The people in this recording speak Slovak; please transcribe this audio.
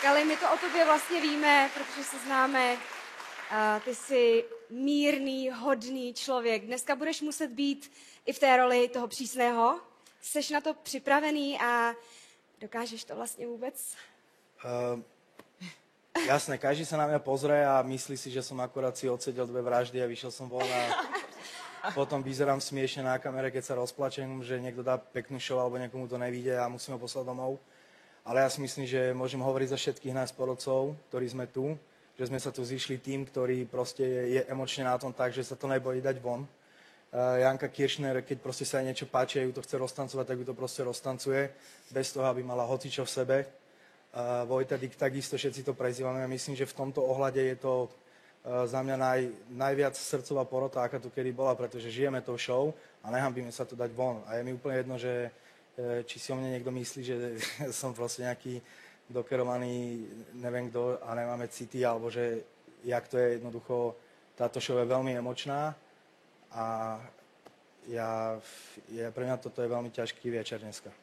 Kali, my to o tobě vlastně víme, protože se známe. Ty jsi mírný, hodný člověk. Dneska budeš muset být i v té roli toho přísného. Jseš na to připravený a dokážeš to vlastně vůbec? Jasné, každý sa na mňa pozrie a myslí si, že som akurát si odsedel 2 vraždy a vyšiel som von a potom vyzerám smiešne na kamere, keď sa rozplačem, že niekto dá peknú show alebo niekomu to nevíde a musím ho poslať domov. Ale ja si myslím, že môžem hovoriť za všetkých nás porodcov, ktorí sme tu, že sme sa tu zišli tým, ktorý proste je emočne na tom tak, že sa to nebojí dať von. Janka Kiršner, keď proste sa jej niečo páči a ju to chce roztancovať, tak ju to proste roztancuje, bez toho, aby mala hocičo v sebe. Vojta Dik takisto, všetci to prezývame a myslím, že v tomto ohľade je to za mňa najviac srdcová porota, aká tu kedy bola, pretože žijeme tou show a nehambíme sa to dať von. A je mi úplne jedno, že či si o mne niekto myslí, že som proste nejaký dokerovaný neviem kto a nemáme city, alebo že jak to je jednoducho, táto show je veľmi emočná a pre mňa toto je veľmi ťažký večer dneska.